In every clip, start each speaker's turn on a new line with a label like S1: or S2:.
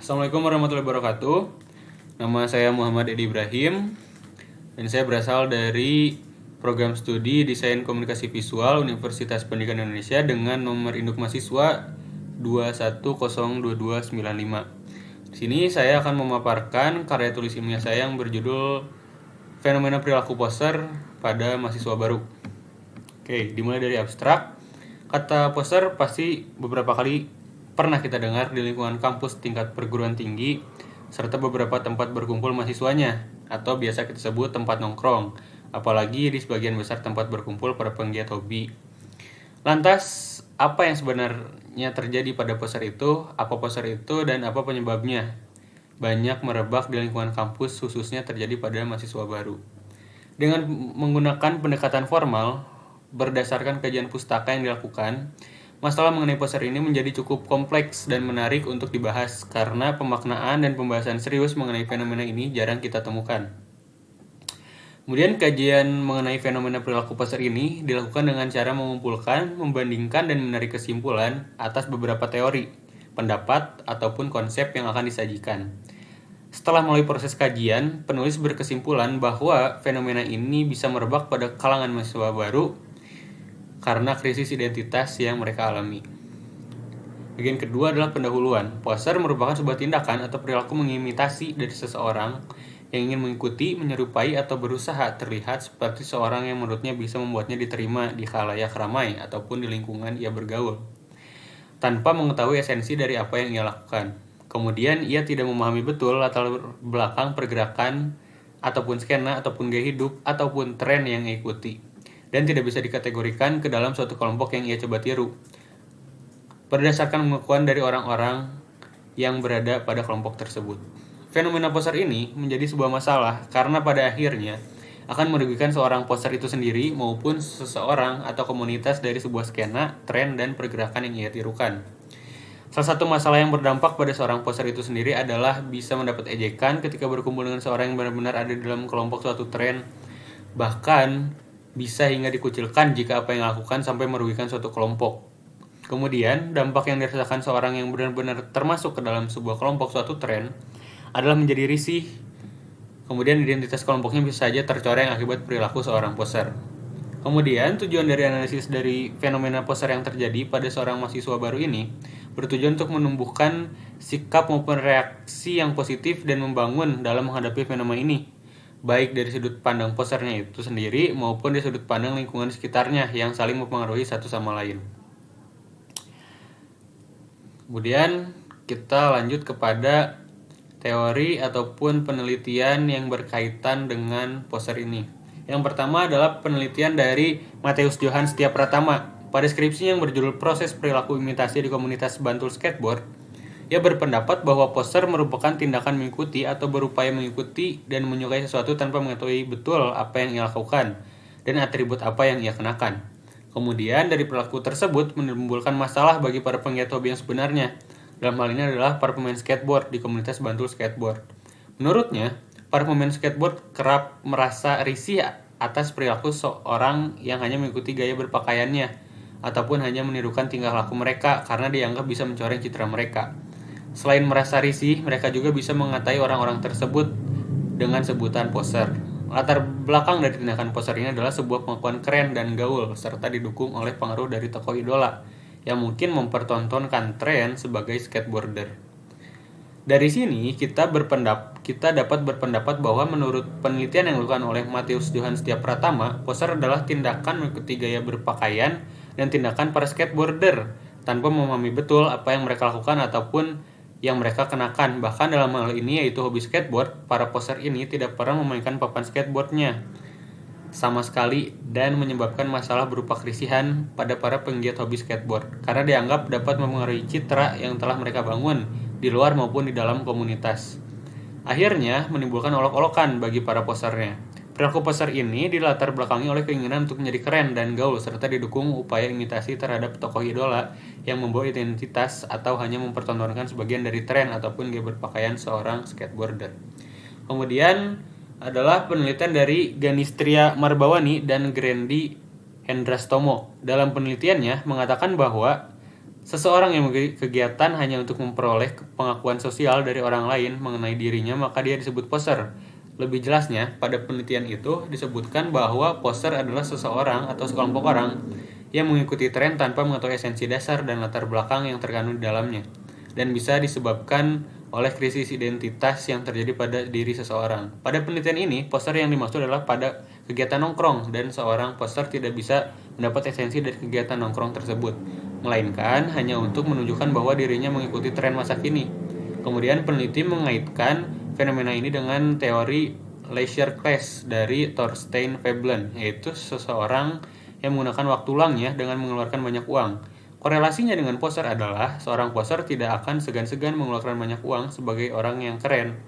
S1: Assalamualaikum warahmatullahi wabarakatuh. Nama saya Muhammad Edi Ibrahim dan saya berasal dari program studi Desain Komunikasi Visual Universitas Pendidikan Indonesia dengan nomor induk mahasiswa 2102295. Di sini saya akan memaparkan karya tulis ilmiah saya yang berjudul Fenomena Perilaku Poser pada Mahasiswa Baru. Oke, dimulai dari abstrak. Kata poser pasti beberapa kali pernah kita dengar di lingkungan kampus tingkat perguruan tinggi serta beberapa tempat berkumpul mahasiswanya atau biasa kita sebut tempat nongkrong, apalagi di sebagian besar tempat berkumpul para penggiat hobi. Lantas, apa yang sebenarnya terjadi pada poser itu, apa poser itu, dan apa penyebabnya? Banyak merebak di lingkungan kampus, khususnya terjadi pada mahasiswa baru. Dengan menggunakan pendekatan formal, berdasarkan kajian pustaka yang dilakukan, masalah mengenai poser ini menjadi cukup kompleks dan menarik untuk dibahas karena pemaknaan dan pembahasan serius mengenai fenomena ini jarang kita temukan. Kemudian kajian mengenai fenomena perilaku poser ini dilakukan dengan cara mengumpulkan, membandingkan, dan menarik kesimpulan atas beberapa teori, pendapat, ataupun konsep yang akan disajikan. Setelah melalui proses kajian, penulis berkesimpulan bahwa fenomena ini bisa merebak pada kalangan mahasiswa baru karena krisis identitas yang mereka alami. Bagian kedua adalah pendahuluan. Poser merupakan sebuah tindakan atau perilaku mengimitasi dari seseorang yang ingin mengikuti, menyerupai, atau berusaha terlihat seperti seorang yang menurutnya bisa membuatnya diterima di khalayak ramai ataupun di lingkungan ia bergaul, tanpa mengetahui esensi dari apa yang ia lakukan. Kemudian ia tidak memahami betul latar belakang pergerakan ataupun skena ataupun gaya hidup ataupun tren yang ia ikuti, dan tidak bisa dikategorikan ke dalam suatu kelompok yang ia coba tiru berdasarkan pengakuan dari orang-orang yang berada pada kelompok tersebut. Fenomena poser ini menjadi sebuah masalah karena pada akhirnya akan merugikan seorang poser itu sendiri maupun seseorang atau komunitas dari sebuah skena, tren, dan pergerakan yang ia tirukan. Salah satu masalah yang berdampak pada seorang poser itu sendiri adalah bisa mendapat ejekan ketika berkumpul dengan seorang yang benar-benar ada di dalam kelompok suatu tren, bahkan bisa hingga dikucilkan jika apa yang dilakukan sampai merugikan suatu kelompok. Kemudian, dampak yang dirasakan seorang yang benar-benar termasuk ke dalam sebuah kelompok suatu tren adalah menjadi risih. Kemudian identitas kelompoknya bisa saja tercoreng akibat perilaku seorang poser. Kemudian, tujuan dari analisis dari fenomena poser yang terjadi pada seorang mahasiswa baru ini bertujuan untuk menumbuhkan sikap maupun reaksi yang positif dan membangun dalam menghadapi fenomena ini, baik dari sudut pandang posernya itu sendiri maupun dari sudut pandang lingkungan sekitarnya yang saling mempengaruhi satu sama lain. Kemudian kita lanjut kepada teori ataupun penelitian yang berkaitan dengan poser ini. Yang pertama adalah penelitian dari Mattheus Johan Setiapratama. Pada skripsinya yang berjudul Proses Perilaku Imitasi di Komunitas Bantul Skateboard, ia berpendapat bahwa poser merupakan tindakan mengikuti atau berupaya mengikuti dan menyukai sesuatu tanpa mengetahui betul apa yang ia lakukan dan atribut apa yang ia kenakan. Kemudian dari perilaku tersebut menimbulkan masalah bagi para penggiat hobi yang sebenarnya. Dalam hal ini adalah para pemain skateboard di komunitas Bantul Skateboard. Menurutnya, para pemain skateboard kerap merasa risih atas perilaku seorang yang hanya mengikuti gaya berpakaiannya ataupun hanya menirukan tingkah laku mereka karena dianggap bisa mencoreng citra mereka. Selain merasa risih, mereka juga bisa mengatai orang-orang tersebut dengan sebutan poser. Latar belakang dari tindakan poser ini adalah sebuah pengakuan keren dan gaul serta didukung oleh pengaruh dari tokoh idola yang mungkin mempertontonkan tren sebagai skateboarder. Dari sini kita dapat berpendapat bahwa menurut penelitian yang dilakukan oleh Mattheus Johan Setiapratama, poser adalah tindakan mengikuti gaya berpakaian dan tindakan para skateboarder tanpa memahami betul apa yang mereka lakukan ataupun yang mereka kenakan. Bahkan dalam hal ini yaitu hobi skateboard, para poser ini tidak pernah memainkan papan skateboardnya sama sekali dan menyebabkan masalah berupa kerisihan pada para penggiat hobi skateboard karena dianggap dapat mempengaruhi citra yang telah mereka bangun di luar maupun di dalam komunitas. Akhirnya menimbulkan olok-olokan bagi para posernya. Perilaku poser ini dilatar belakangi oleh keinginan untuk menjadi keren dan gaul serta didukung upaya imitasi terhadap tokoh idola yang membawa identitas atau hanya mempertontonkan sebagian dari tren ataupun gaya berpakaian seorang skateboarder. Kemudian adalah penelitian dari Ganistria Marbawani dan Grendi Hendrastomo. Dalam penelitiannya mengatakan bahwa Seseorang yang memiliki kegiatan hanya untuk memperoleh pengakuan sosial dari orang lain mengenai dirinya, maka dia disebut poser. Lebih jelasnya, pada penelitian itu disebutkan bahwa poser adalah seseorang atau sekelompok orang yang mengikuti tren tanpa mengetahui esensi dasar dan latar belakang yang terkandung di dalamnya, dan bisa disebabkan oleh krisis identitas yang terjadi pada diri seseorang. Pada penelitian ini, poser yang dimaksud adalah pada kegiatan nongkrong, dan seorang poser tidak bisa mendapat esensi dari kegiatan nongkrong tersebut, melainkan hanya untuk menunjukkan bahwa dirinya mengikuti tren masa kini. Kemudian peneliti mengaitkan fenomena ini dengan teori leisure class dari Thorstein Veblen, yaitu seseorang yang menggunakan waktu luangnya dengan mengeluarkan banyak uang. Korelasinya dengan poser adalah seorang poser tidak akan segan-segan mengeluarkan banyak uang sebagai orang yang keren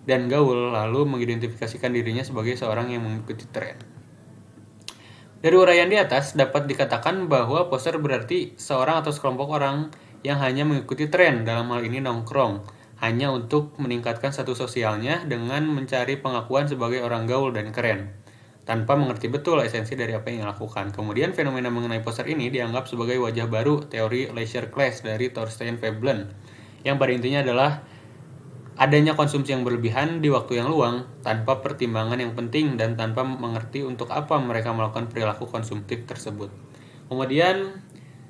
S1: dan gaul, lalu mengidentifikasikan dirinya sebagai seorang yang mengikuti tren. Dari uraian di atas dapat dikatakan bahwa poser berarti seorang atau sekelompok orang yang hanya mengikuti tren, dalam hal ini nongkrong, hanya untuk meningkatkan status sosialnya dengan mencari pengakuan sebagai orang gaul dan keren, tanpa mengerti betul esensi dari apa yang dilakukan. Kemudian fenomena mengenai poser ini dianggap sebagai wajah baru teori leisure class dari Thorstein Veblen, yang pada intinya adalah adanya konsumsi yang berlebihan di waktu yang luang tanpa pertimbangan yang penting dan tanpa mengerti untuk apa mereka melakukan perilaku konsumtif tersebut. Kemudian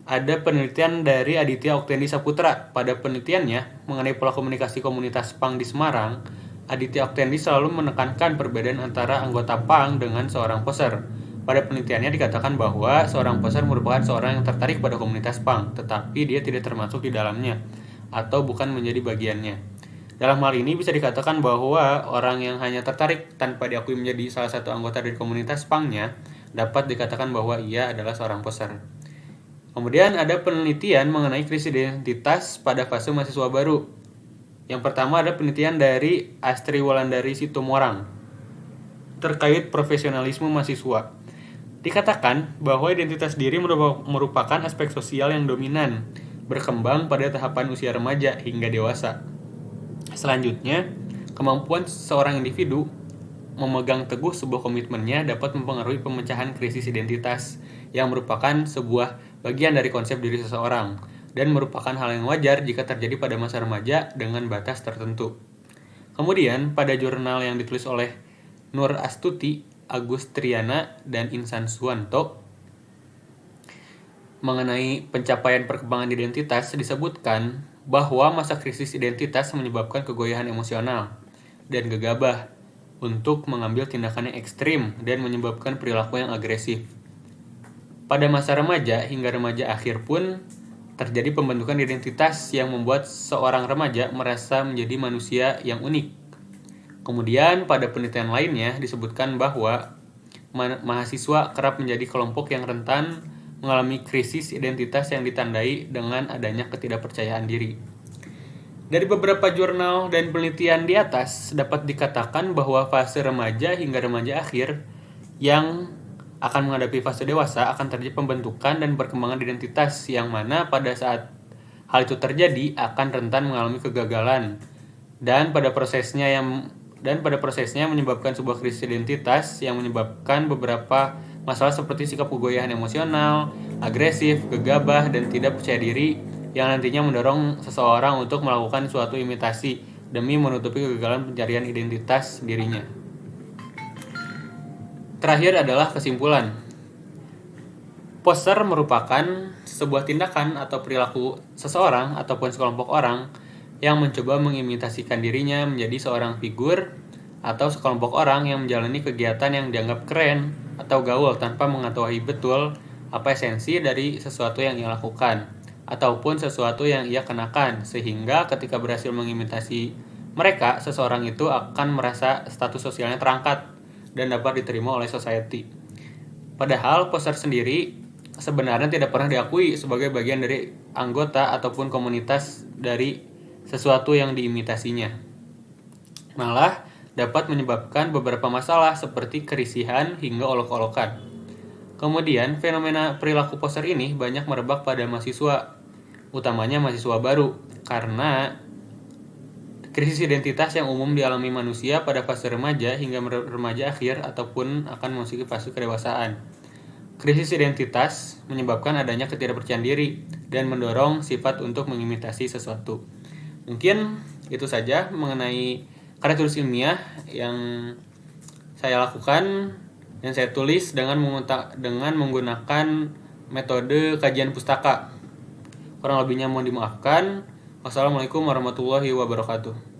S1: ada penelitian dari Aditya Oktendi Saputra. Pada penelitiannya mengenai pola komunikasi komunitas punk di Semarang, Aditya Oktendi selalu menekankan perbedaan antara anggota punk dengan seorang poser. Pada penelitiannya dikatakan bahwa seorang poser merupakan seorang yang tertarik pada komunitas punk, tetapi dia tidak termasuk di dalamnya atau bukan menjadi bagiannya. Dalam hal ini bisa dikatakan bahwa orang yang hanya tertarik tanpa diakui menjadi salah satu anggota dari komunitas punknya dapat dikatakan bahwa ia adalah seorang poser. Kemudian ada penelitian mengenai krisis identitas pada fase mahasiswa baru. Yang pertama ada penelitian dari Astri Wulandari Situmorang terkait profesionalisme mahasiswa. Dikatakan bahwa identitas diri merupakan aspek sosial yang dominan, berkembang pada tahapan usia remaja hingga dewasa. Selanjutnya, kemampuan seorang individu memegang teguh sebuah komitmennya dapat mempengaruhi pemecahan krisis identitas yang merupakan sebuah bagian dari konsep diri seseorang dan merupakan hal yang wajar jika terjadi pada masa remaja dengan batas tertentu. Kemudian, pada jurnal yang ditulis oleh Nur Astuti, Agus Triana, dan Insan Suwanto mengenai pencapaian perkembangan identitas disebutkan bahwa masa krisis identitas menyebabkan kegoyahan emosional dan gegabah untuk mengambil tindakan yang ekstrim dan menyebabkan perilaku yang agresif. Pada masa remaja hingga remaja akhir pun terjadi pembentukan identitas yang membuat seorang remaja merasa menjadi manusia yang unik. Kemudian pada penelitian lainnya disebutkan bahwa mahasiswa kerap menjadi kelompok yang rentan mengalami krisis identitas yang ditandai dengan adanya ketidakpercayaan diri. Dari beberapa jurnal dan penelitian di atas dapat dikatakan bahwa fase remaja hingga remaja akhir yang akan menghadapi fase dewasa akan terjadi pembentukan dan perkembangan identitas yang mana pada saat hal itu terjadi akan rentan mengalami kegagalan dan pada prosesnya menyebabkan sebuah krisis identitas yang menyebabkan beberapa masalah seperti sikap kegoyahan emosional, agresif, gegabah, dan tidak percaya diri yang nantinya mendorong seseorang untuk melakukan suatu imitasi demi menutupi kegagalan pencarian identitas dirinya. Terakhir adalah kesimpulan. Poser merupakan sebuah tindakan atau perilaku seseorang ataupun sekelompok orang yang mencoba mengimitasikan dirinya menjadi seorang figur atau sekelompok orang yang menjalani kegiatan yang dianggap keren atau gaul tanpa mengetahui betul apa esensi dari sesuatu yang ia lakukan ataupun sesuatu yang ia kenakan, sehingga ketika berhasil mengimitasi mereka, seseorang itu akan merasa status sosialnya terangkat dan dapat diterima oleh society. Padahal poser sendiri sebenarnya tidak pernah diakui sebagai bagian dari anggota ataupun komunitas dari sesuatu yang diimitasinya. Malah dapat menyebabkan beberapa masalah seperti kerisihan hingga olok-olokan. Kemudian, fenomena perilaku poser ini banyak merebak pada mahasiswa, utamanya mahasiswa baru, karena krisis identitas yang umum dialami manusia pada fase remaja hingga remaja akhir ataupun akan memasuki fase kedewasaan. Krisis identitas menyebabkan adanya ketidakpercayaan diri dan mendorong sifat untuk mengimitasi sesuatu. Mungkin itu saja mengenai karya tulis ilmiah yang saya lakukan dan saya tulis dengan menggunakan metode kajian pustaka. Kurang lebihnya mohon dimaafkan. Wassalamualaikum warahmatullahi wabarakatuh.